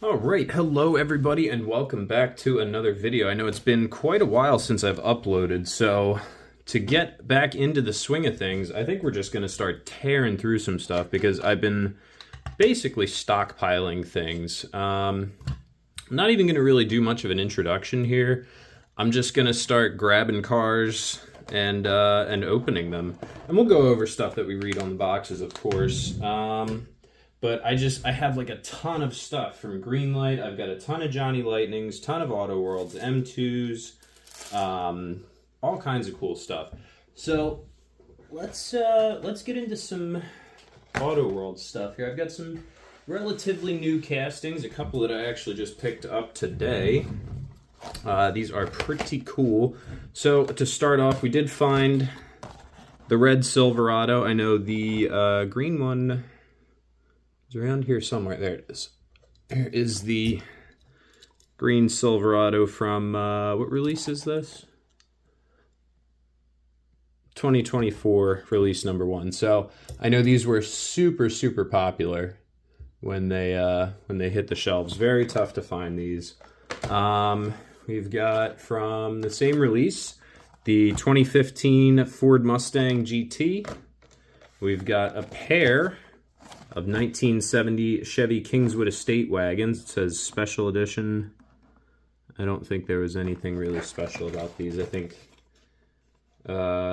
All right, hello everybody and welcome back to another video. I know it's been quite a while since I've uploaded, so to get back into the swing of things, I think we're just going to start tearing through some stuff because I've been basically stockpiling things. I'm not even going to really do much of an introduction here. I'm just going to start grabbing cars and opening them. And we'll go over stuff that we read on the boxes, of course. But I have like a ton of stuff from Greenlight. I've got a ton of Johnny Lightnings, ton of AutoWorlds, M2s, all kinds of cool stuff. So let's get into some AutoWorld stuff here. I've got some relatively new castings, a couple that I actually just picked up today. These are pretty cool. So to start off, we did find the red Silverado. I know the green one is around here somewhere. There it is. There is the green Silverado from, what release is this? 2024 release number 1. So I know these were super popular when they hit the shelves. Very tough to find these. We've got from the same release the 2015 Ford Mustang GT. We've got a pair of 1970 Chevy Kingswood estate wagons. It says special edition. I don't think there was anything really special about these. I think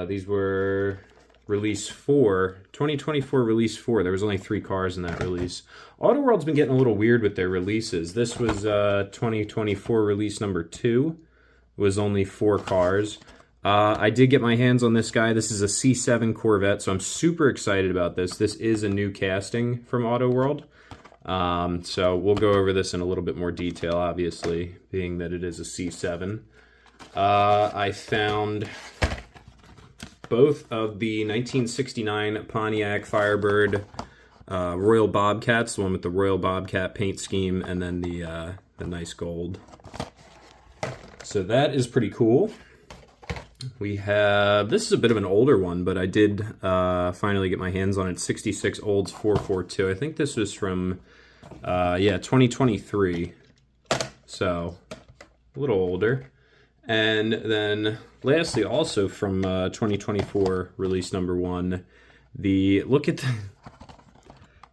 these were release 4, 2024 release 4. There was only 3 cars in that release. AutoWorld's been getting a little weird with their releases. This was 2024 release number 2. It was only 4 cars. I did get my hands on this guy. This is a C7 Corvette, so I'm super excited about this. This is a new casting from AutoWorld. So we'll go over this in a little bit more detail, obviously, being that it is a C7. I found both of the 1969 Pontiac Firebird Royal Bobcats, the one with the Royal Bobcat paint scheme, and then the nice gold. So that is pretty cool. We have, this is a bit of an older one, but I did finally get my hands on it, 66 Olds 442. I think this was from, 2023, so a little older. And then lastly, also from 2024 release number 1, look at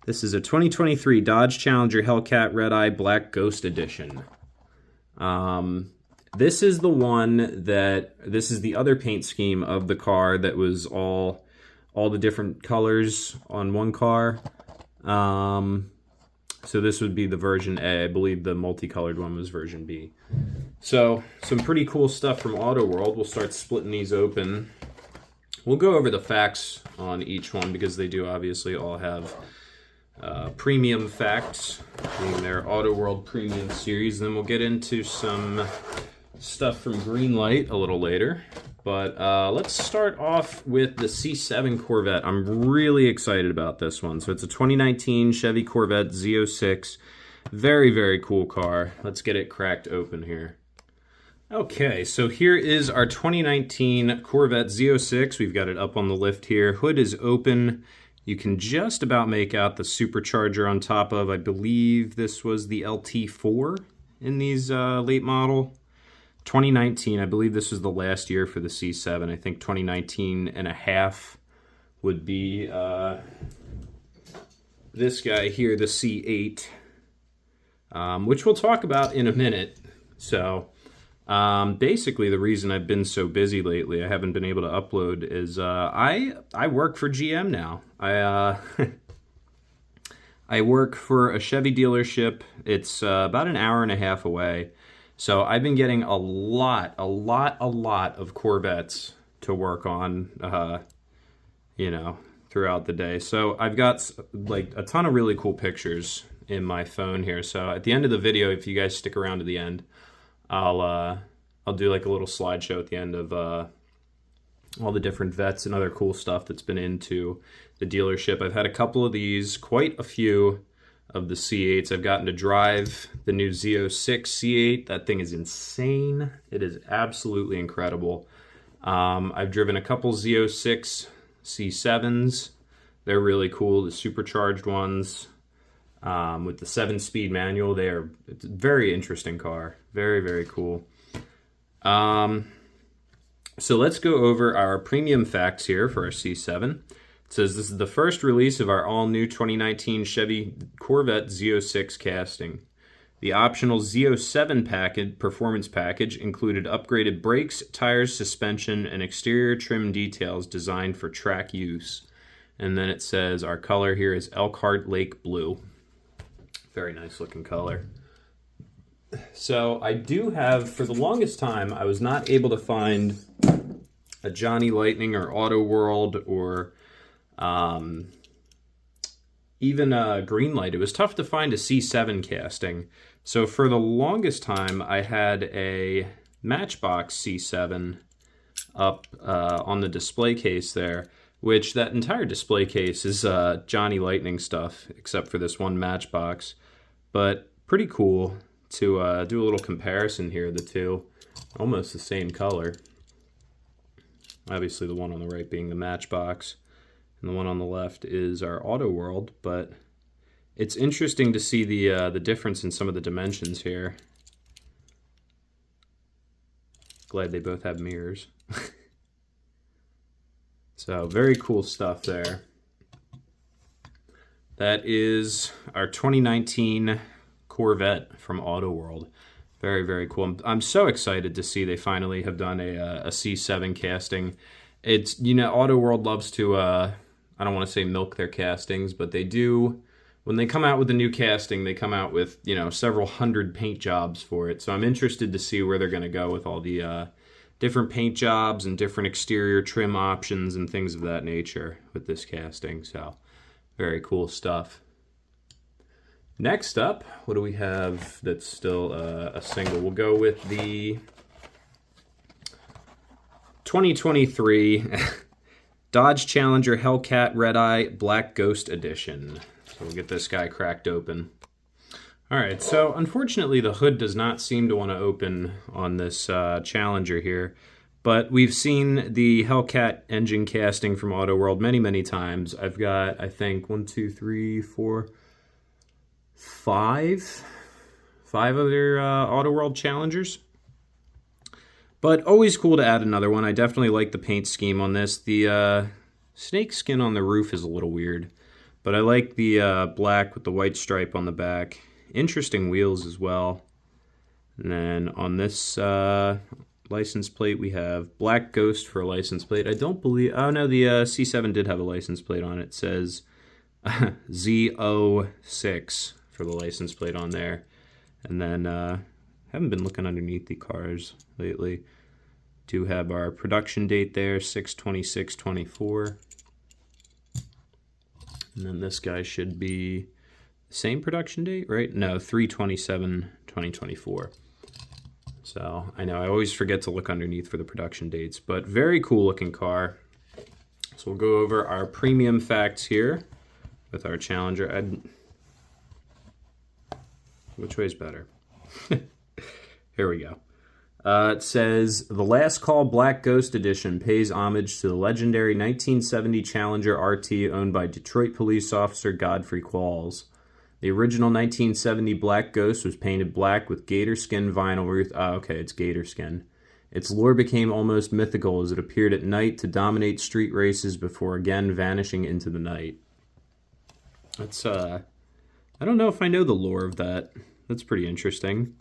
this is a 2023 Dodge Challenger Hellcat Red Eye Black Ghost Edition. This is the one this is the other paint scheme of the car that was all the different colors on one car. So this would be the version A. I believe the multicolored one was version B. So some pretty cool stuff from AutoWorld. We'll start splitting these open. We'll go over the facts on each one because they do obviously all have premium facts, being their AutoWorld Premium Series. Then we'll get into some stuff from Greenlight a little later. But let's start off with the C7 Corvette. I'm really excited about this one. So it's a 2019 Chevy Corvette Z06. Very cool car. Let's get it cracked open here. Okay, so here is our 2019 Corvette Z06. We've got it up on the lift here. Hood is open. You can just about make out the supercharger on top of, I believe this was the LT4 in these late model. 2019, I believe this was the last year for the C7. I think 2019 and a half would be this guy here, the C8, which we'll talk about in a minute. So basically the reason I've been so busy lately, I haven't been able to upload, is I work for GM now. I work for a Chevy dealership. It's about an hour and a half away. So I've been getting a lot of Corvettes to work on, throughout the day. So I've got like a ton of really cool pictures in my phone here. So at the end of the video, if you guys stick around to the end, I'll do like a little slideshow at the end of all the different vets and other cool stuff that's been into the dealership. I've had a couple of these, quite a few of the C8s. I've gotten to drive the new Z06 C8. That thing is insane. It is absolutely incredible. I've driven a couple Z06 C7s. They're really cool, the supercharged ones. with the 7-speed manual. It's a very interesting car. Very, very cool. So let's go over our premium facts here for our C7. It says this is the first release of our all-new 2019 Chevy Corvette Z06 casting. The optional Z07 performance package included upgraded brakes, tires, suspension, and exterior trim details designed for track use. And then it says our color here is Elkhart Lake Blue. Very nice looking color. So I do have, for the longest time, I was not able to find a Johnny Lightning or AutoWorld or even a Greenlight. It was tough to find a C7 casting. So for the longest time, I had a Matchbox C7 up on the display case there, which that entire display case is Johnny Lightning stuff, except for this one Matchbox. But pretty cool to do a little comparison here, the two. Almost the same color. Obviously the one on the right being the Matchbox, and the one on the left is our AutoWorld, but it's interesting to see the difference in some of the dimensions here. Glad they both have mirrors. So very cool stuff there. That is our 2019 Corvette from AutoWorld. Very, very cool. I'm so excited to see they finally have done a C7 casting. It's, you know, AutoWorld loves to, I don't want to say milk their castings, but they do. When they come out with a new casting, they come out with, you know, several hundred paint jobs for it. So I'm interested to see where they're going to go with all the different paint jobs and different exterior trim options and things of that nature with this casting. So very cool stuff. Next up, what do we have that's still a single? We'll go with the 2023 Dodge Challenger Hellcat Red Eye Black Ghost Edition. So we'll get this guy cracked open. All right, so unfortunately the hood does not seem to want to open on this Challenger here, but we've seen the Hellcat engine casting from AutoWorld many, many times. I've got, I think, 1, 2, 3, 4, 5 other AutoWorld Challengers. But always cool to add another one. I definitely like the paint scheme on this. The snake skin on the roof is a little weird, but I like the black with the white stripe on the back. Interesting wheels as well. And then on this license plate, we have Black Ghost for a license plate. I don't believe... Oh, no, the C7 did have a license plate on it. It says Z06 for the license plate on there. And then, haven't been looking underneath the cars lately. Do have our production date there, 6/26/24. And then this guy should be the same production date, right? No, 3/27/2024. So I know I always forget to look underneath for the production dates, but very cool looking car. So we'll go over our premium facts here with our Challenger. Which way's better? Here we go. It says, the Last Call Black Ghost Edition pays homage to the legendary 1970 Challenger RT owned by Detroit police officer Godfrey Qualls. The original 1970 Black Ghost was painted black with gator skin vinyl roof. Okay, it's gator skin. Its lore became almost mythical as it appeared at night to dominate street races before again vanishing into the night. That's, I don't know if I know the lore of that. That's pretty interesting.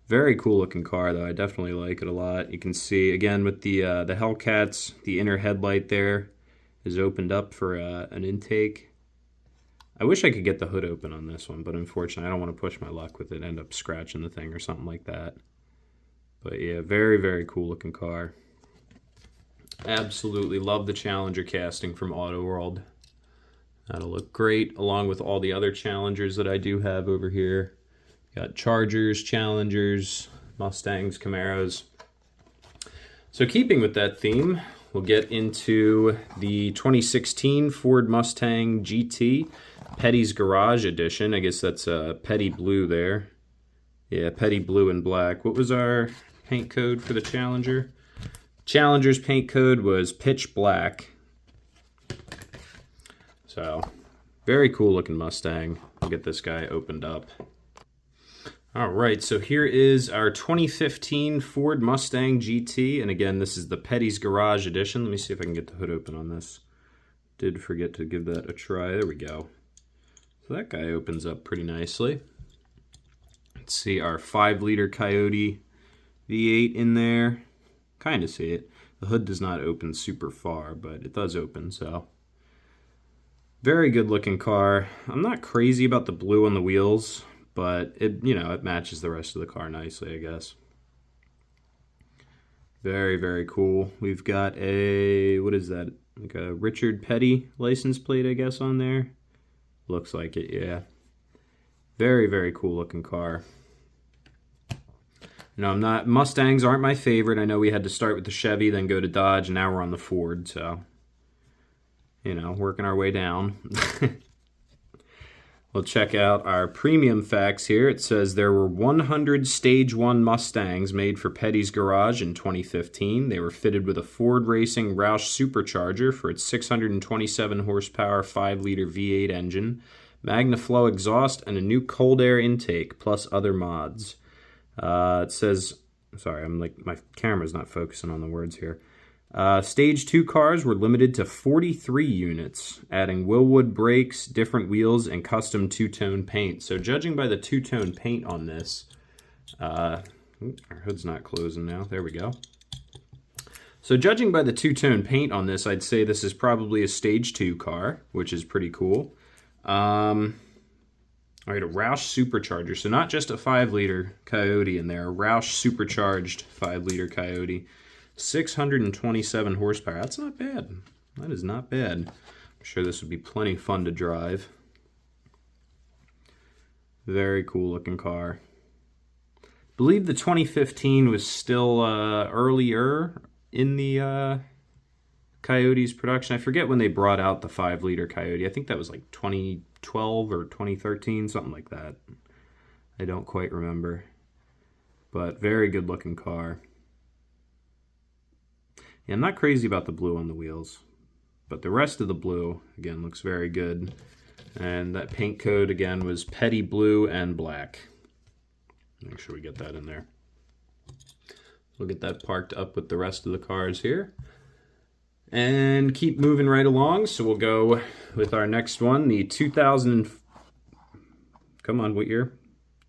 Very cool looking car, though. I definitely like it a lot. You can see, again, with the Hellcats, the inner headlight there is opened up for an intake. I wish I could get the hood open on this one, but unfortunately, I don't want to push my luck with it, end up scratching the thing or something like that. But yeah, very, very cool looking car. Absolutely love the Challenger casting from AutoWorld. That'll look great, along with all the other Challengers that I do have over here. Got Chargers, Challengers, Mustangs, Camaros. So keeping with that theme, we'll get into the 2016 Ford Mustang GT Petty's Garage Edition. I guess that's Petty Blue there. Yeah, Petty Blue and Black. What was our paint code for the Challenger? Challenger's paint code was Pitch Black. So, very cool looking Mustang. I'll get this guy opened up. All right, so here is our 2015 Ford Mustang GT. And again, this is the Petty's Garage Edition. Let me see if I can get the hood open on this. Did forget to give that a try. There we go. So that guy opens up pretty nicely. Let's see our 5-liter Coyote V8 in there. Kind of see it. The hood does not open super far, but it does open, so. Very good looking car. I'm not crazy about the blue on the wheels, but it, you know, it matches the rest of the car nicely, I guess. Very, very cool. We've got a, what is that? Like a Richard Petty license plate, I guess, on there. Looks like it, yeah. Very, very cool looking car. No, Mustangs aren't my favorite. I know we had to start with the Chevy, then go to Dodge, and now we're on the Ford, so, you know, working our way down. We'll check out our premium facts here. It says there were 100 Stage 1 Mustangs made for Petty's Garage in 2015. They were fitted with a Ford Racing Roush supercharger for its 627 horsepower 5-liter V8 engine, MagnaFlow exhaust, and a new cold air intake, plus other mods. It says, sorry, my camera's not focusing on the words here. Stage 2 cars were limited to 43 units, adding Willwood brakes, different wheels, and custom two-tone paint. So judging by the two-tone paint on this, our hood's not closing now, there we go. So judging by the two-tone paint on this, I'd say this is probably a Stage 2 car, which is pretty cool. All right, a Roush supercharger. So not just a 5-liter Coyote in there, a Roush supercharged 5-liter Coyote. 627 horsepower. That's not bad. That is not bad. I'm sure this would be plenty fun to drive. Very cool looking car. I believe the 2015 was still earlier in the Coyote's production. I forget when they brought out the 5-liter Coyote. I think that was like 2012 or 2013, something like that. I don't quite remember. But very good looking car. Yeah, I'm not crazy about the blue on the wheels, but the rest of the blue, again, looks very good. And that paint code, again, was Petty Blue and Black. Make sure we get that in there. We'll get that parked up with the rest of the cars here. And keep moving right along, so we'll go with our next one, the 2000... Come on, what year?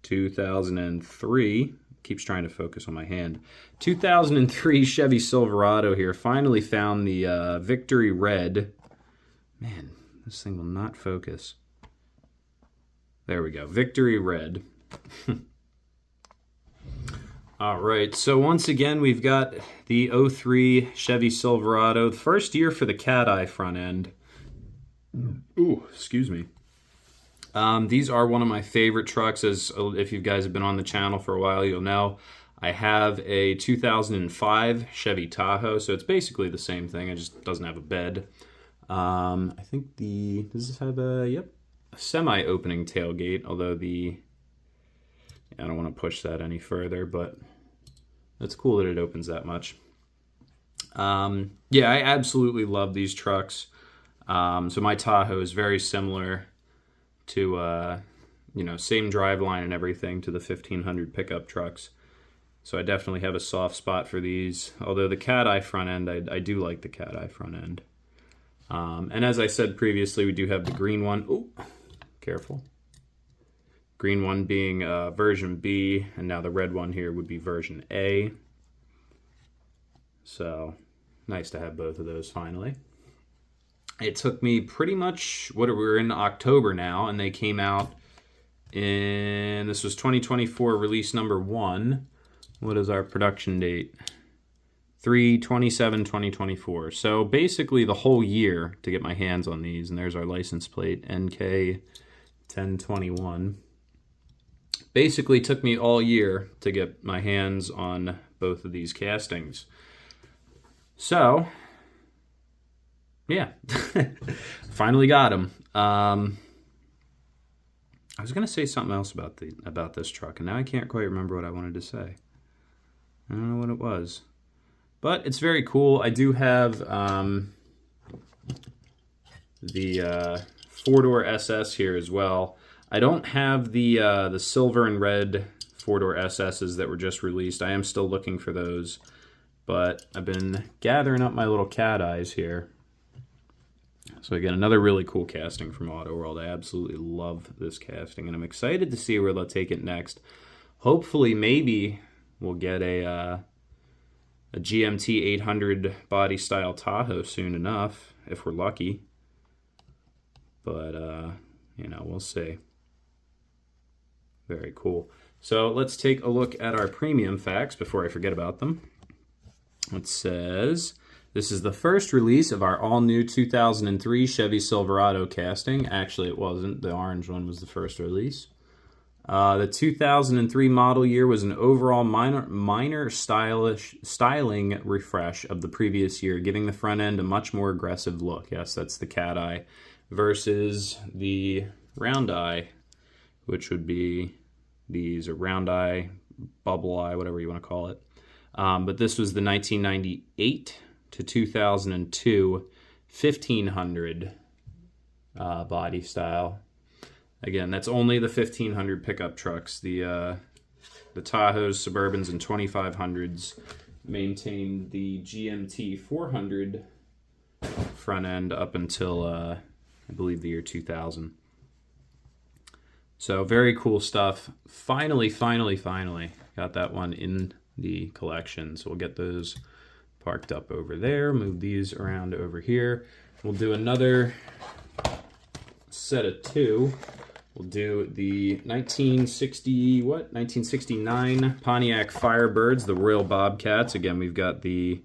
2003. Keeps trying to focus on my hand. 2003 Chevy Silverado here. Finally found the Victory Red. Man, this thing will not focus. There we go. Victory Red. All right, so once again, we've got the 03 Chevy Silverado. The first year for the cat eye front end. Ooh, excuse me. These are one of my favorite trucks, as if you guys have been on the channel for a while, you'll know. I have a 2005 Chevy Tahoe, so it's basically the same thing. It just doesn't have a bed. I think does this have a semi-opening tailgate, although I don't want to push that any further, but it's cool that it opens that much. Yeah, I absolutely love these trucks. So my Tahoe is very similar to, same driveline and everything to the 1500 pickup trucks. So I definitely have a soft spot for these. Although the cat eye front end, I do like the cat eye front end. And as I said previously, we do have the green one. Oh, careful. Green one being version B, and now the red one here would be version A. So nice to have both of those finally. It took me pretty much, we're in October now, and they came out in, this was 2024 release number 1. What is our production date? 3/27/2024. So basically the whole year to get my hands on these, and there's our license plate, NK1021. Basically took me all year to get my hands on both of these castings. So, yeah, finally got them. I was gonna say something else about this truck, and now I can't quite remember what I wanted to say. I don't know what it was, but it's very cool. I do have the 4-door SS here as well. I don't have the silver and red four-door SSs that were just released. I am still looking for those, but I've been gathering up my little cat eyes here. So again, another really cool casting from AutoWorld. I absolutely love this casting, and I'm excited to see where they'll take it next. Hopefully, maybe we'll get a GMT 800 body style Tahoe soon enough, if we're lucky. But, you know, we'll see. Very cool. So let's take a look at our premium facts before I forget about them. It says, this is the first release of our all-new 2003 Chevy Silverado casting. Actually, it wasn't. The orange one was the first release. The 2003 model year was an overall minor styling refresh of the previous year, giving the front end a much more aggressive look. Yes, that's the cat eye versus the round eye, which would be these, or round eye, bubble eye, whatever you want to call it. But this was the 1998 to 2002 1500 body style. Again, that's only the 1500 pickup trucks. The Tahoes, Suburbans, and 2500s maintained the GMT 400 front end up until, I believe, the year 2000. So very cool stuff. Finally got that one in the collection. So we'll get those parked up over there. Move these around over here. We'll do another set of two. We'll do the 1969 Pontiac Firebirds, the Royal Bobcats. Again, we've got the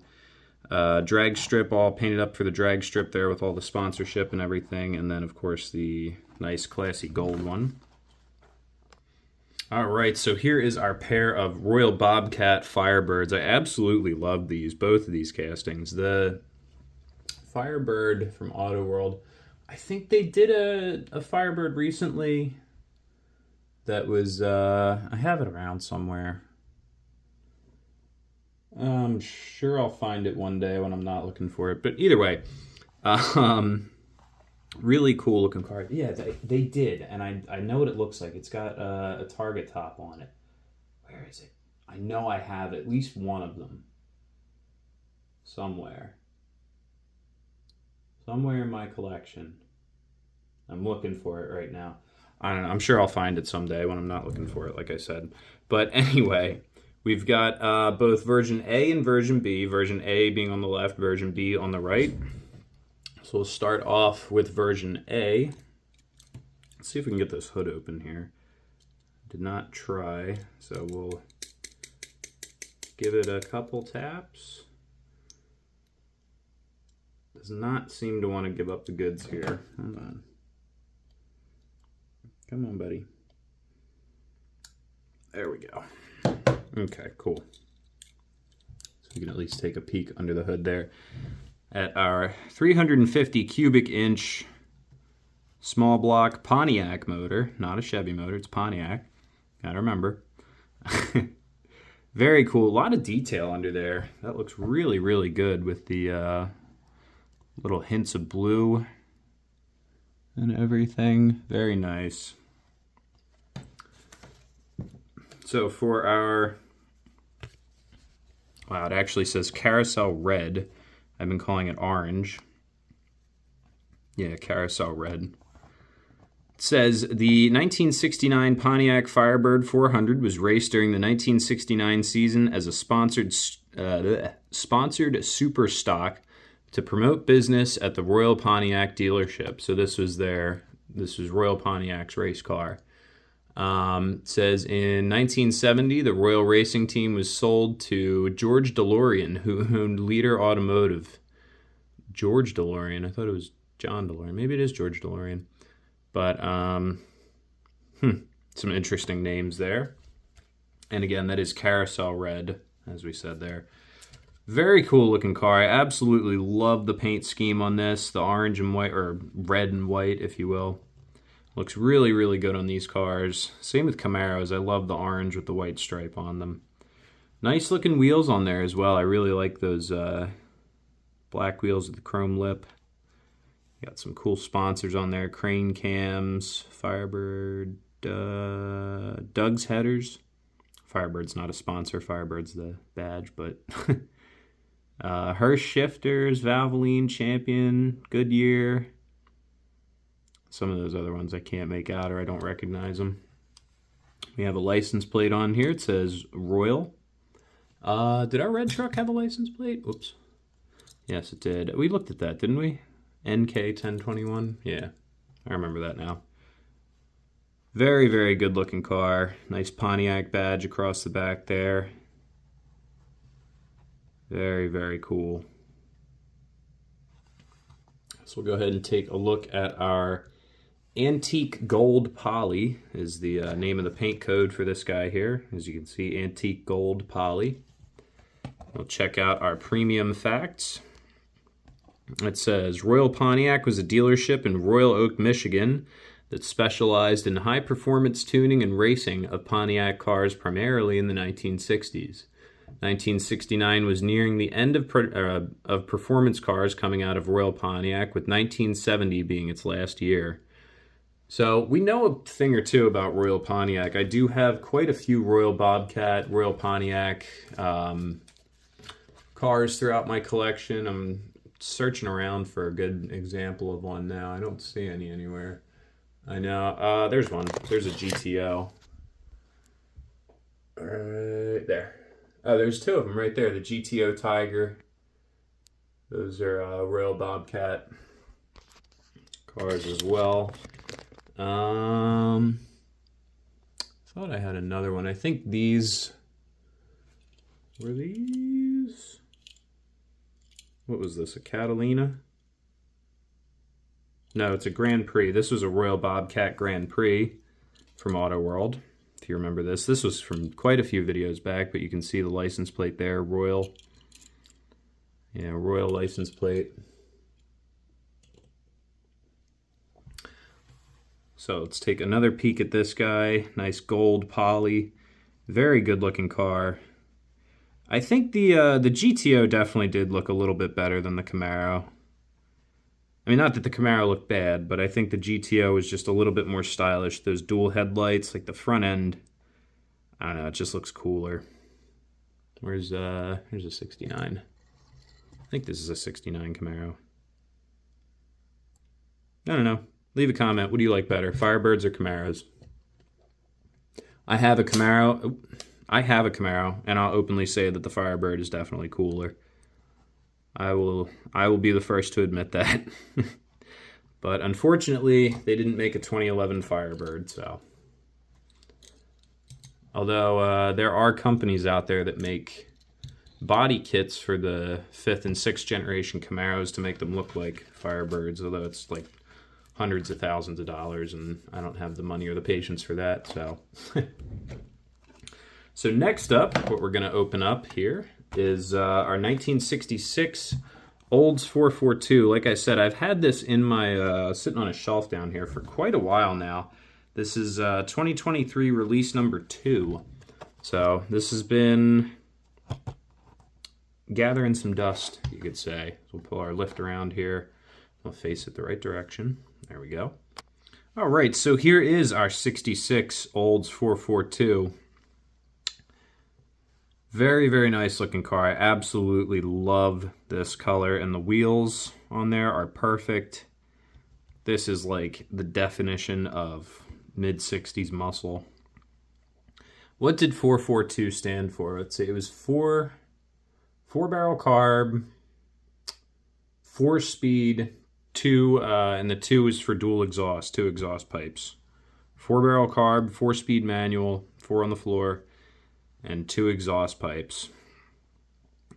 drag strip all painted up for the drag strip there with all the sponsorship and everything. And then, of course, the nice classy gold one. All right, so here is our pair of Royal Bobcat Firebirds. I absolutely love these, both of these castings. The Firebird from AutoWorld, I think they did a Firebird recently that was, I have it around somewhere. I'm sure I'll find it one day when I'm not looking for it. But either way, really cool looking car. Yeah, they did, and I know what it looks like. It's got a target top on it. Where is it? I know I have at least one of them somewhere. Somewhere in my collection. I'm looking for it right now. I don't know. I'm sure I'll find it someday when I'm not looking for it, like I said. But anyway, we've got both version A and version B. Version A being on the left, version B on the right. So we'll start off with version A. Let's see if we can get this hood open here. Did not try, so we'll give it a couple taps. Does not seem to want to give up the goods here. Hold on. Come on, buddy. There we go. Okay, cool. So we can at least take a peek under the hood there at our 350 cubic inch small block Pontiac motor. Not a Chevy motor, it's Pontiac. Gotta remember. Very cool. A lot of detail under there. That looks really, really good with the little hints of blue and everything. Very nice. So for our, wow, it actually says carousel red. I've been calling it orange. Yeah, carousel red. It says the 1969 Pontiac Firebird 400 was raced during the 1969 season as a sponsored super stock to promote business at the Royal Pontiac dealership. So this was Royal Pontiac's race car. It says in 1970, the Royal Racing Team was sold to George DeLorean, who owned Leader Automotive. George DeLorean. I thought it was John DeLorean. Maybe it is George DeLorean. But, some interesting names there. And again, that is carousel red, as we said there. Very cool looking car. I absolutely love the paint scheme on this. The orange and white, or red and white, if you will. Looks really, really good on these cars. Same with Camaros. I love the orange with the white stripe on them. Nice looking wheels on there as well. I really like those black wheels with the chrome lip. Got some cool sponsors on there. Crane Cams, Firebird, Doug's Headers. Firebird's not a sponsor. Firebird's the badge, but Hirsch Shifters, Valvoline, Champion, Goodyear. Some of those other ones I can't make out or I don't recognize them. We have a license plate on here. It says Royal. Did our red truck have a license plate? Oops. Yes, it did. We looked at that, didn't we? NK1021. Yeah, I remember that now. Very, very good looking car. Nice Pontiac badge across the back there. Very, very cool. So we'll go ahead and take a look at our Antique Gold Poly is the name of the paint code for this guy here. As you can see, Antique Gold Poly. We'll check out our premium facts. It says, Royal Pontiac was a dealership in Royal Oak, Michigan that specialized in high-performance tuning and racing of Pontiac cars primarily in the 1960s. 1969 was nearing the end of performance cars coming out of Royal Pontiac, with 1970 being its last year. So we know a thing or two about Royal Pontiac. I do have quite a few Royal Bobcat, Royal Pontiac cars throughout my collection. I'm searching around for a good example of one now. I don't see any anywhere. I know. There's one. There's a GTO. Right there. Oh, there's two of them right there. The GTO Tiger. Those are Royal Bobcat cars as well. Thought I had another one. I think these were these. What was this? A Catalina? No, it's a Grand Prix. This was a Royal Bobcat Grand Prix from AutoWorld. If you remember this. This was from quite a few videos back, but you can see the license plate there. Royal. Yeah, Royal license plate. So let's take another peek at this guy. Nice gold poly. Very good looking car. I think the GTO definitely did look a little bit better than the Camaro. I mean, not that the Camaro looked bad, but I think the GTO was just a little bit more stylish. Those dual headlights, like the front end, I don't know, it just looks cooler. Here's a 69. I think this is a 69 Camaro. I don't know. Leave a comment. What do you like better, Firebirds or Camaros? I have a Camaro, and I'll openly say that the Firebird is definitely cooler. I will be the first to admit that. But unfortunately, they didn't make a 2011 Firebird, so. Although there are companies out there that make body kits for the 5th and 6th generation Camaros to make them look like Firebirds, although it's like hundreds of thousands of dollars, and I don't have the money or the patience for that, so. So next up, what we're going to open up here is our 1966 Olds 442. Like I said, I've had this in my sitting on a shelf down here for quite a while now. This is 2023 release number 2. So this has been gathering some dust, you could say. So we'll pull our lift around here. We'll face it the right direction. There we go. All right, so here is our 66 Olds 442. Very, very nice looking car. I absolutely love this color, and the wheels on there are perfect. This is like the definition of mid-60s muscle. What did 442 stand for? Let's see, it was four barrel carb, 4-speed, 2, and the 2 is for dual exhaust, 2 exhaust pipes. 4 barrel carb, 4-speed manual, 4 on the floor, and 2 exhaust pipes.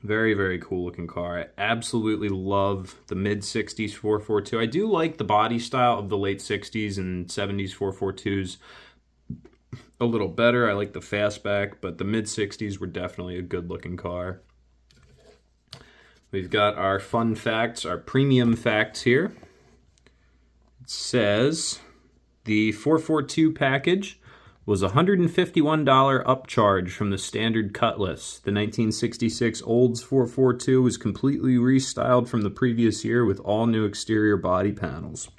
Very, very cool looking car. I absolutely love the mid-60s 442. I do like the body style of the late 60s and 70s 442s a little better. I like the fastback, but the mid-60s were definitely a good looking car. We've got our fun facts, our premium facts here. It says the 442 package was a $151 upcharge from the standard Cutlass. The 1966 Olds 442 was completely restyled from the previous year with all new exterior body panels.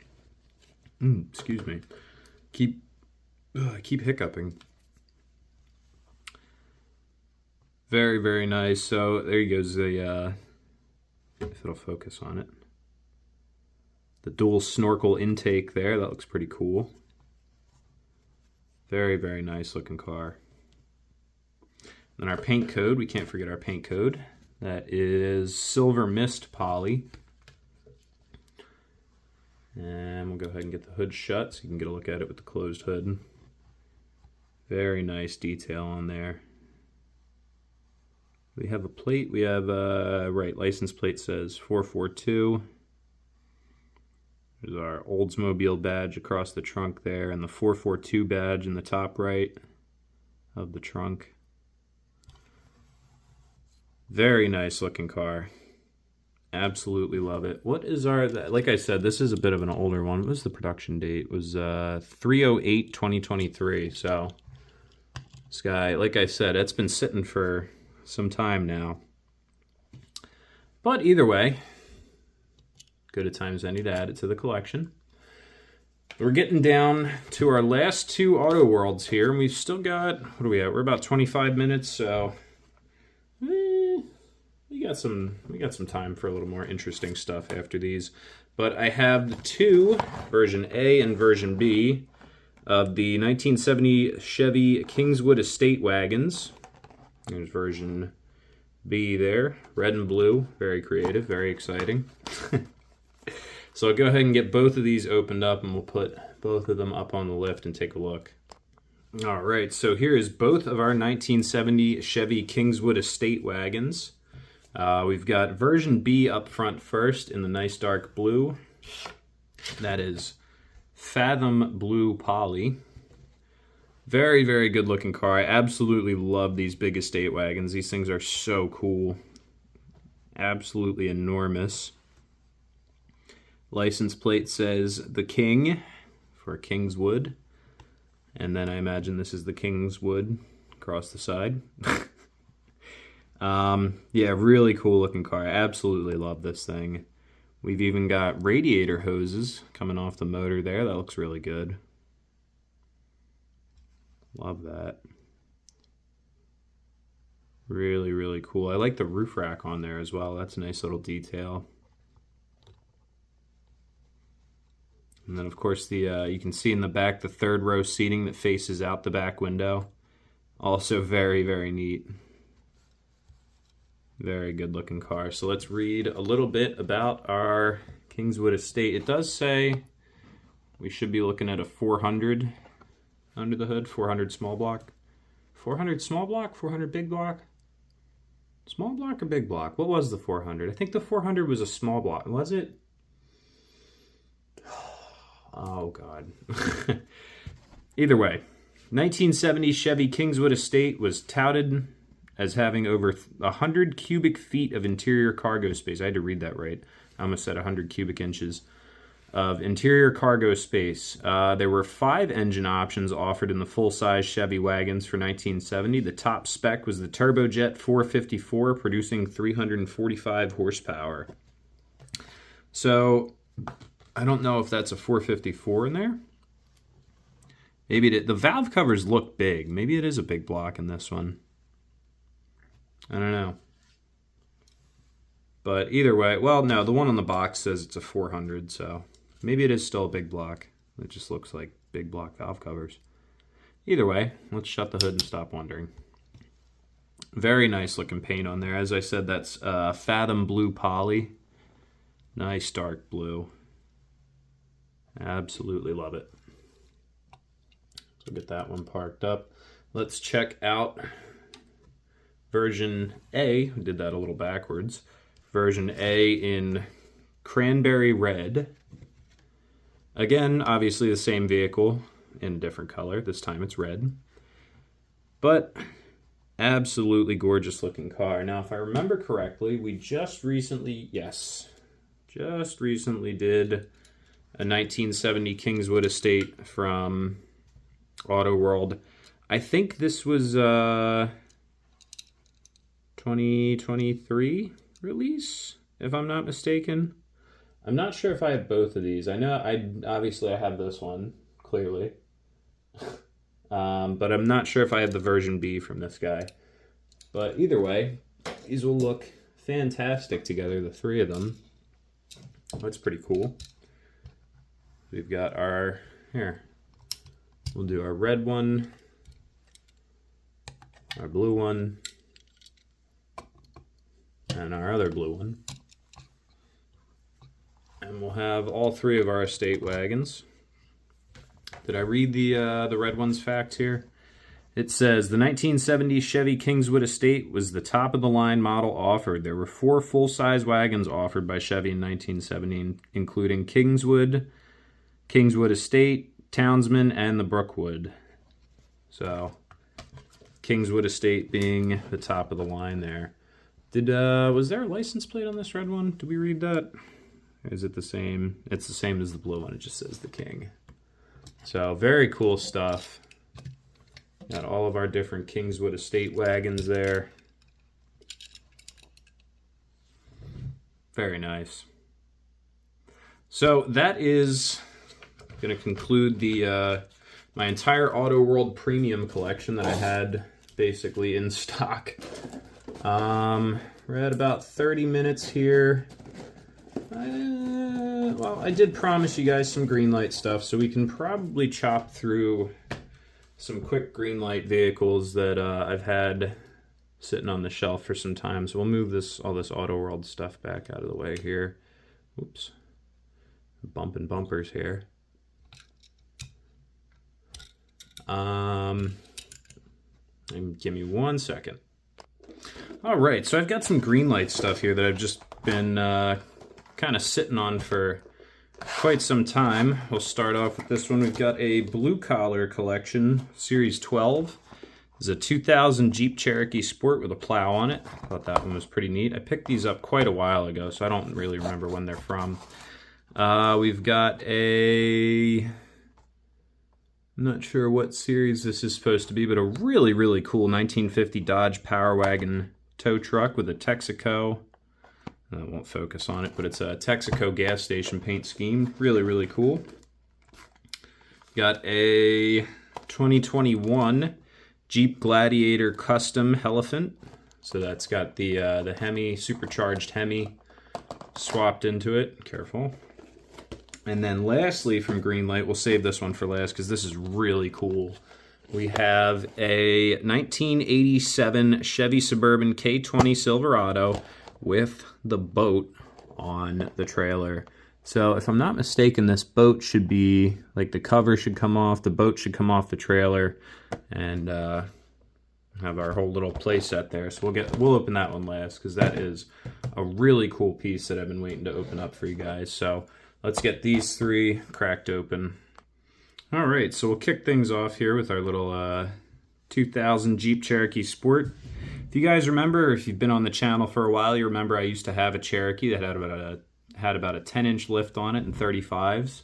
Excuse me. Keep hiccuping. Very, very nice. So there goes the, if it'll focus on it, the dual snorkel intake there. That looks pretty cool. Very, very nice looking car. Then our paint code, we can't forget our paint code. That is Silver Mist Poly. And we'll go ahead and get the hood shut so you can get a look at it with the closed hood. Very nice detail on there. We have a plate, we have, right, license plate says 442. There's our Oldsmobile badge across the trunk there, and the 442 badge in the top right of the trunk. Very nice looking car. Absolutely love it. What is our, like I said, this is a bit of an older one. What was the production date? It was 3/08/2023. So this guy, like I said, it's been sitting for some time now. But either way, good at times any to add it to the collection. We're getting down to our last two AutoWorlds here, and we've still got, what are we at? We're about 25 minutes, so we got some time for a little more interesting stuff after these. But I have the two, version A and version B, of the 1970 Chevy Kingswood Estate wagons. There's version B there, red and blue, very creative, very exciting. So I'll go ahead and get both of these opened up, and we'll put both of them up on the lift and take a look. All right, so here is both of our 1970 Chevy Kingswood Estate wagons. We've got version B up front first in the nice dark blue. That is Fathom Blue Poly. Very, very good looking car. I absolutely love these big estate wagons. These things are so cool. Absolutely enormous. License plate says The King for Kingswood. And then I imagine this is the Kingswood across the side. Yeah, really cool looking car. I absolutely love this thing. We've even got radiator hoses coming off the motor there. That looks really good. Love that. Really, really cool. I like the roof rack on there as well. That's a nice little detail. And then, of course, the you can see in the back the third row seating that faces out the back window. Also very, very neat. Very good looking car. So let's read a little bit about our Kingswood Estate. It does say we should be looking at a 400 under the hood, 400 small block. 400 small block, 400 big block. Small block or big block? What was the 400? I think the 400 was a small block. Was it? Oh, God. Either way, 1970 Chevy Kingswood Estate was touted as having over 100 cubic feet of interior cargo space. I had to read that right. I almost said 100 cubic inches of interior cargo space. There were 5 engine options offered in the full-size Chevy wagons for 1970. The top spec was the Turbojet 454, producing 345 horsepower. So I don't know if that's a 454 in there. Maybe it, the valve covers look big. Maybe it is a big block in this one. I don't know. But either way, well, no, the one on the box says it's a 400, so maybe it is still a big block. It just looks like big block valve covers. Either way, let's shut the hood and stop wondering. Very nice looking paint on there. As I said, that's Fathom Blue Poly. Nice dark blue. Absolutely love it. So get that one parked up. Let's check out version A. We did that a little backwards. Version A in cranberry red. Again, obviously the same vehicle in a different color. This time it's red. But absolutely gorgeous looking car. Now, if I remember correctly, we just recently, just recently did a 1970 Kingswood Estate from AutoWorld. I think this was 2023 release, if I'm not mistaken. I'm not sure if I have both of these. I know obviously I have this one, clearly. But I'm not sure if I have the version B from this guy. But either way, these will look fantastic together, the three of them. That's pretty cool. We've got our, here, we'll do our red one, our blue one, and our other blue one. And we'll have all three of our estate wagons. Did I read the red one's fact here? It says, the 1970 Chevy Kingswood Estate was the top-of-the-line model offered. There were 4 full-size wagons offered by Chevy in 1970, including Kingswood, Kingswood Estate, Townsman, and the Brookwood. So, Kingswood Estate being the top of the line there. Was there a license plate on this red one? Did we read that? Or is it the same? It's the same as the blue one. It just says the King. So, very cool stuff. Got all of our different Kingswood Estate wagons there. Very nice. So that is going to conclude the my entire AutoWorld premium collection that I had basically in stock. We're at about 30 minutes here. Well, I did promise you guys some Greenlight stuff, so we can probably chop through some quick Greenlight vehicles that I've had sitting on the shelf for some time. So we'll move all this AutoWorld stuff back out of the way here. Oops. Bumping bumpers here. And give me 1 second. All right, so I've got some Greenlight stuff here that I've just been kind of sitting on for quite some time. We'll start off with this one. We've got a blue collar collection, Series 12. It's a 2000 Jeep Cherokee Sport with a plow on it. I thought that one was pretty neat. I picked these up quite a while ago, so I don't really remember when they're from. We've got I'm not sure what series this is supposed to be, but a really, really cool 1950 Dodge Power Wagon tow truck with a Texaco. I won't focus on it, but it's a Texaco gas station paint scheme. Really, really cool. Got a 2021 Jeep Gladiator Custom Elephant. So that's got the Hemi, supercharged Hemi swapped into it. Careful. And then lastly from Greenlight, we'll save this one for last because this is really cool. We have a 1987 Chevy Suburban K20 Silverado with the boat on the trailer. So if I'm not mistaken, this boat should be, like, the cover should come off, the boat should come off the trailer, and have our whole little play set there. So we'll open that one last because that is a really cool piece that I've been waiting to open up for you guys. So let's get these three cracked open. All right, so we'll kick things off here with our little 2000 Jeep Cherokee Sport. If you guys remember, if you've been on the channel for a while, you remember I used to have a Cherokee that had about a 10-inch lift on it in 35s.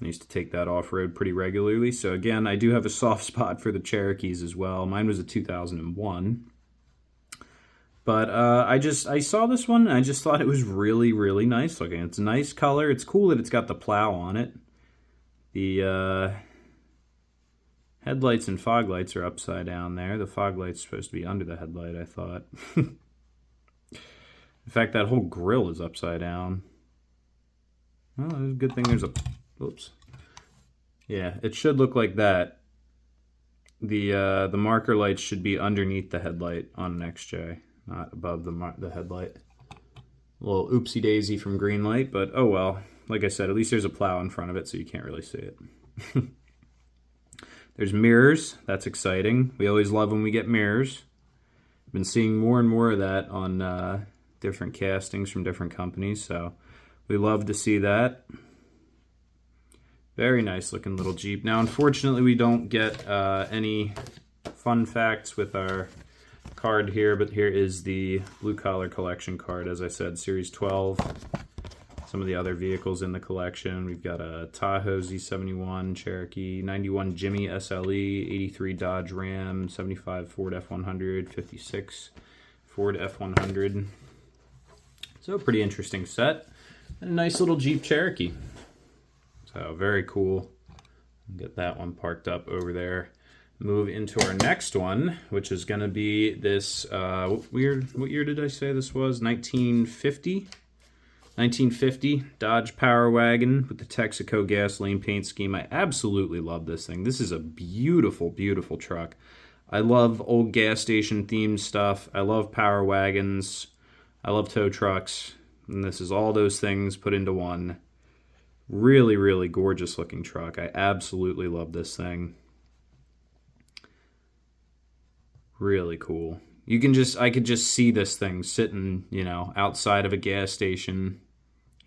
I used to take that off-road pretty regularly. So again, I do have a soft spot for the Cherokees as well. Mine was a 2001. But I saw this one and I just thought it was really, really nice looking. It's a nice color. It's cool that it's got the plow on it. The headlights and fog lights are upside down there. The fog light's supposed to be under the headlight, I thought. In fact, that whole grill is upside down. Well, it's a good thing there's a... Oops. Yeah, it should look like that. The marker lights should be underneath the headlight on an XJ, not above the headlight. A little oopsie-daisy from Greenlight, but oh well. Like I said, at least there's a plow in front of it, so you can't really see it. There's mirrors. That's exciting. We always love when we get mirrors. I've been seeing more and more of that on different castings from different companies, so we love to see that. Very nice looking little Jeep. Now, unfortunately, we don't get any fun facts with our card here, but here is the Blue Collar Collection card, as I said, Series 12. It's some of the other vehicles in the collection. We've got a Tahoe Z71, Cherokee, 91 Jimmy SLE, 83 Dodge Ram, 75 Ford F100, 56 Ford F100. So a pretty interesting set. And a nice little Jeep Cherokee. So very cool. Get that one parked up over there. Move into our next one, which is going to be this, what year did I say this was? 1950? 1950 Dodge Power Wagon with the Texaco gasoline paint scheme. I absolutely love this thing. This is a beautiful, beautiful truck. I love old gas station themed stuff. I love power wagons. I love tow trucks. And this is all those things put into one. Really, really gorgeous looking truck. I absolutely love this thing. Really cool. I could just see this thing sitting, you know, outside of a gas station.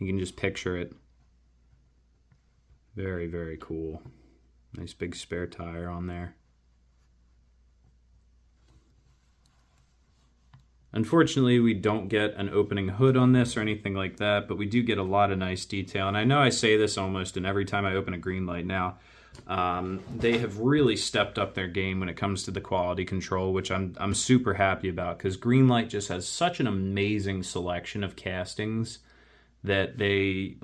You can just picture it. Very, very cool. Nice big spare tire on there. Unfortunately, we don't get an opening hood on this or anything like that, but we do get a lot of nice detail. And I know I say this almost in every time I open a Greenlight now. They have really stepped up their game when it comes to the quality control, which I'm super happy about, because Greenlight just has such an amazing selection of castings that they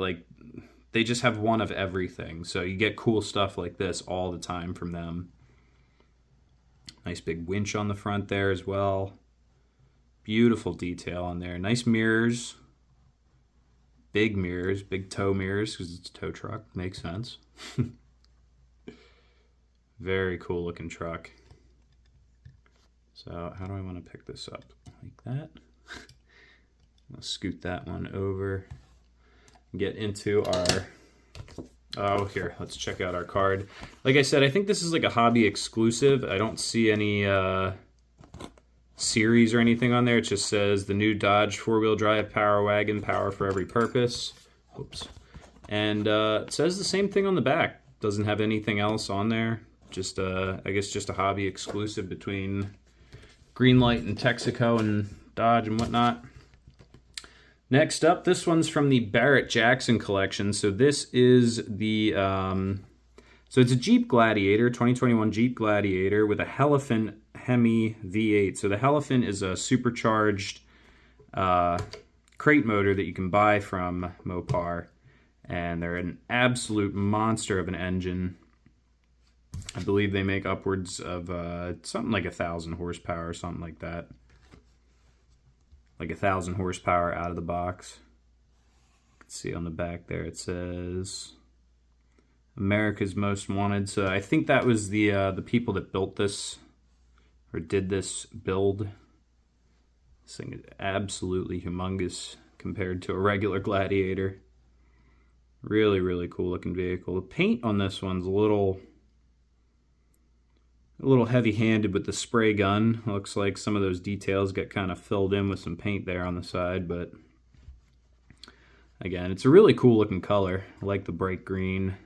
just have one of everything. So you get cool stuff like this all the time from them. Nice big winch on the front there as well. Beautiful detail on there. Nice mirrors. Big mirrors, big tow mirrors, because it's a tow truck. Makes sense. Very cool looking truck. So how do I want to pick this up? Like that. Let's scoot that one over. Get into our... Oh, here, let's check out our card. Like I said, I think this is like a hobby exclusive. I don't see any series or anything on there. It just says the new Dodge four-wheel drive power wagon, power for every purpose. Oops. And it says the same thing on the back. Doesn't have anything else on there. Just I guess just a hobby exclusive between Greenlight and Texaco and Dodge and whatnot. Next up, this one's from the Barrett-Jackson collection. So this is the so it's a Jeep Gladiator, 2021 Jeep Gladiator with a Hellephant Hemi V8. So the Hellephant is a supercharged crate motor that you can buy from Mopar, and they're an absolute monster of an engine. I believe they make upwards of something like 1,000 horsepower or something like that. Like 1,000 horsepower out of the box. You can see on the back there it says America's Most Wanted. So I think that was the people that built this or did this build. This thing is absolutely humongous compared to a regular Gladiator. Really, really cool looking vehicle. The paint on this one's a little heavy-handed with the spray gun. Looks like some of those details get kind of filled in with some paint there on the side, but again, it's a really cool looking color. I like the bright green.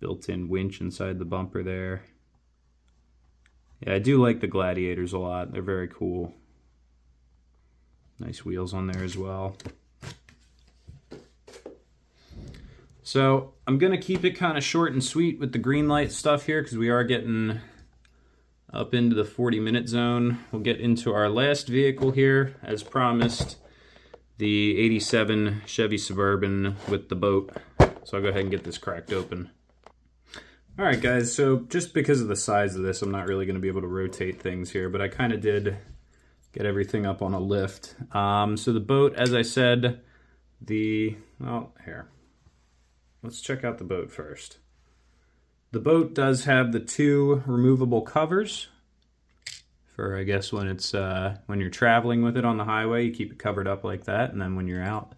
Built-in winch inside the bumper there. Yeah, I do like the Gladiators a lot. They're very cool. Nice wheels on there as well. So I'm going to keep it kind of short and sweet with the Greenlight stuff here, because we are getting up into the 40-minute zone. We'll get into our last vehicle here, as promised, the 87 Chevy Suburban with the boat. So I'll go ahead and get this cracked open. Alright guys, so just because of the size of this, I'm not really going to be able to rotate things here, but I kind of did get everything up on a lift. So the boat, as I said, here. Let's check out the boat first. The boat does have the two removable covers for, I guess, when it's when you're traveling with it on the highway, you keep it covered up like that, and then when you're out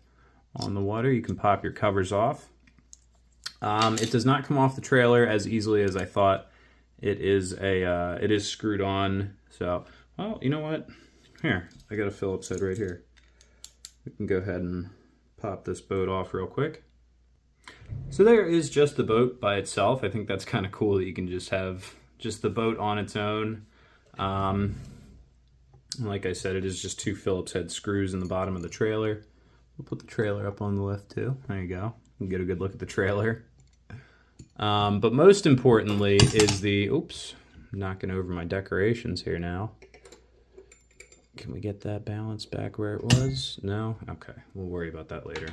on the water, you can pop your covers off. It does not come off the trailer as easily as I thought. It is screwed on. So, well, you know what? Here, I got a Phillips head right here. We can go ahead and pop this boat off real quick. So there is just the boat by itself. I think that's kind of cool that you can just have just the boat on its own. Like I said, it is just two Phillips head screws in the bottom of the trailer. We'll put the trailer up on the lift too. There you go. You can get a good look at the trailer. But most importantly is the, oops, I'm knocking over my decorations here now. Can we get that balance back where it was? No? Okay, we'll worry about that later.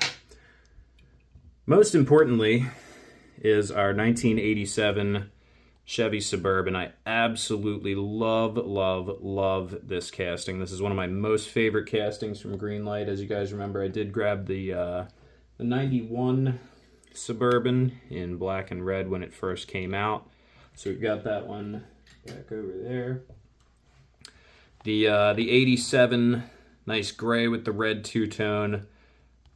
Most importantly is our 1987 Chevy Suburban. I absolutely love, love, love this casting. This is one of my most favorite castings from Greenlight. As you guys remember, I did grab the 91 Suburban in black and red when it first came out. So we've got that one back over there. The 87, nice gray with the red two-tone.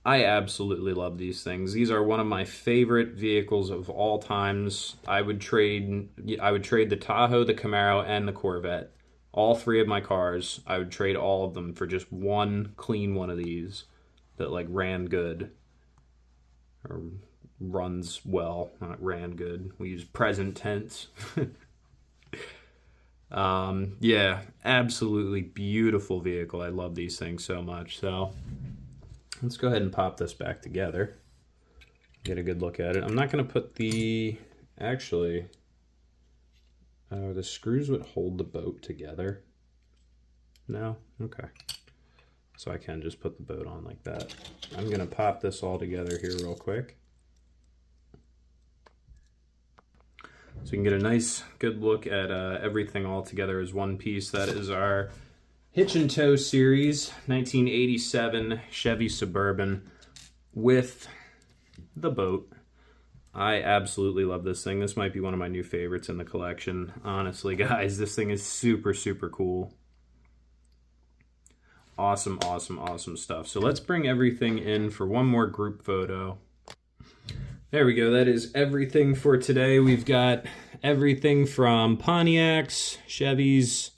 I absolutely love these things. These are one of my favorite vehicles of all times. I would trade the Tahoe, the Camaro, and the Corvette. All three of my cars, I would trade all of them for just one clean one of these that like ran good. Or runs well, not ran good. We use present tense. Yeah, absolutely beautiful vehicle. I love these things so much. So let's go ahead and pop this back together. Get a good look at it. I'm not going to put the, actually, the screws would hold the boat together. No? Okay. So I can just put the boat on like that. I'm going to pop this all together here real quick. So you can get a nice, good look at everything all together as one piece. That is our Hitch and Tow Series 1987 Chevy Suburban with the boat. I absolutely love this thing. This might be one of my new favorites in the collection. Honestly, guys, this thing is super, super cool. Awesome, awesome, awesome stuff. So let's bring everything in for one more group photo. There we go. That is everything for today. We've got everything from Pontiacs, Chevys,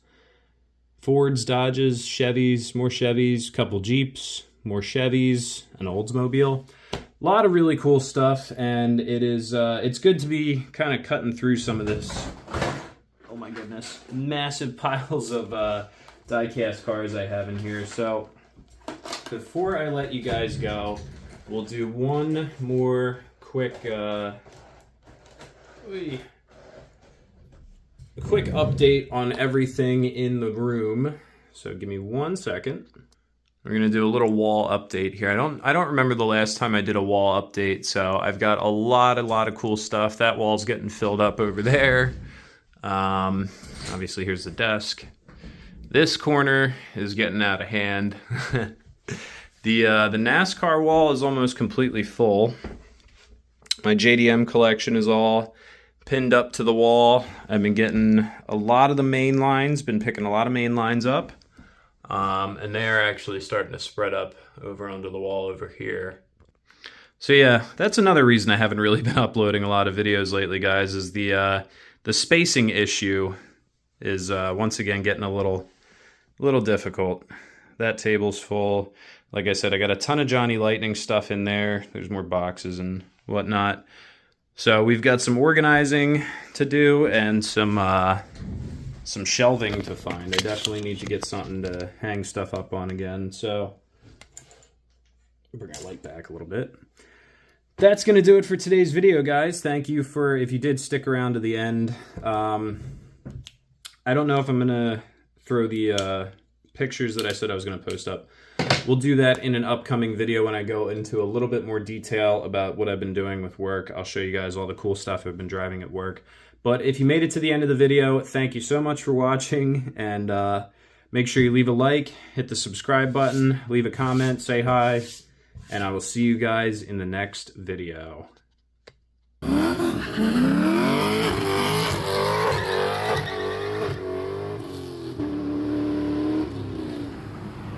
Fords, Dodges, Chevys, more Chevys, couple Jeeps, more Chevys, an Oldsmobile. A lot of really cool stuff, and it is it's good to be kind of cutting through some of this. Oh my goodness, massive piles of diecast cars I have in here. So before I let you guys go, we'll do one more quick update on everything in the room. So give me 1 second. We're gonna do a little wall update here. I don't remember the last time I did a wall update, so I've got a lot of cool stuff. That wall's getting filled up over there. Obviously here's the desk. This corner is getting out of hand. The NASCAR wall is almost completely full. My JDM collection is all pinned up to the wall. I've been getting a lot of the main lines, been picking a lot of main lines up. And they're actually starting to spread up over onto the wall over here. So yeah, that's another reason I haven't really been uploading a lot of videos lately, guys, is the spacing issue is once again getting a little difficult. That table's full. Like I said, I got a ton of Johnny Lightning stuff in there. There's more boxes and whatnot. So we've got some organizing to do and some shelving to find. I definitely need to get something to hang stuff up on again. So bring our light back a little bit. That's going to do it for today's video, guys. Thank you for, if you did stick around to the end. I don't know if I'm going to throw the pictures that I said I was going to post up. We'll do that in an upcoming video when I go into a little bit more detail about what I've been doing with work. I'll show you guys all the cool stuff I've been driving at work. But if you made it to the end of the video, thank you so much for watching. And make sure you leave a like, hit the subscribe button, leave a comment, say hi. And I will see you guys in the next video.